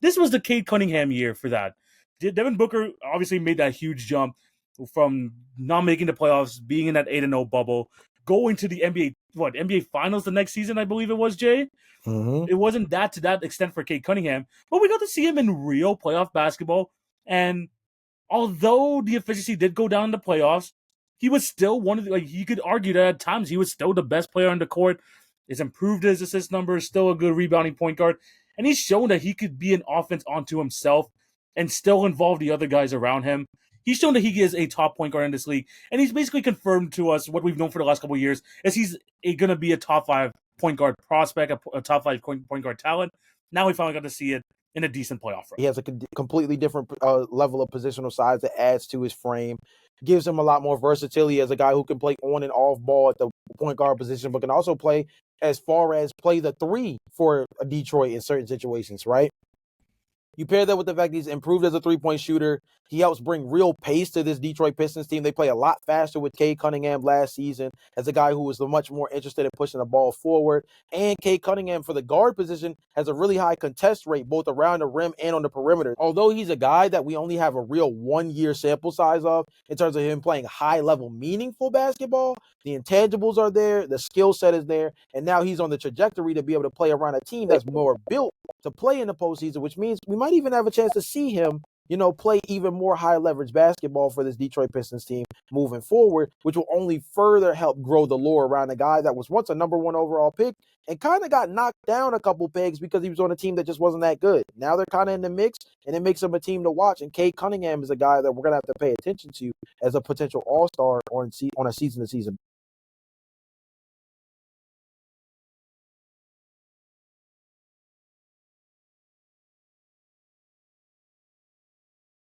This was the Cade Cunningham year for that. Devin Booker obviously made that huge jump from not making the playoffs, being in that 8-0 bubble, going to the NBA Finals the next season, I believe it was, Jay. Mm-hmm. It wasn't that to that extent for Cade Cunningham, but we got to see him in real playoff basketball. And although the efficiency did go down in the playoffs, he was still one of the, you could argue that at times he was still the best player on the court. He's improved his assist numbers, still a good rebounding point guard, and he's shown that he could be an offense onto himself and still involve the other guys around him. He's shown that he is a top point guard in this league, and he's basically confirmed to us what we've known for the last couple of years is he's going to be a top 5 point guard prospect, a top 5 point guard talent. Now we finally got to see it in a decent playoff run. He has a completely different level of positional size that adds to his frame, gives him a lot more versatility as a guy who can play on and off ball at the point guard position, but can also play as far as play the 3 for Detroit in certain situations, right? You pair that with the fact that he's improved as a three-point shooter. He helps bring real pace to this Detroit Pistons team. They play a lot faster with Cade Cunningham last season as a guy who was much more interested in pushing the ball forward. And Cade Cunningham for the guard position has a really high contest rate both around the rim and on the perimeter. Although he's a guy that we only have a real 1-year sample size of in terms of him playing high-level, meaningful basketball, the intangibles are there, the skill set is there, and now he's on the trajectory to be able to play around a team that's more built to play in the postseason, which means we might even have a chance to see him, play even more high leverage basketball for this Detroit Pistons team moving forward, which will only further help grow the lore around a guy that was once a number 1 overall pick and kind of got knocked down a couple pegs because he was on a team that just wasn't that good. Now they're kind of in the mix, and it makes them a team to watch. And Cade Cunningham is a guy that we're going to have to pay attention to as a potential all-star on a season-to-season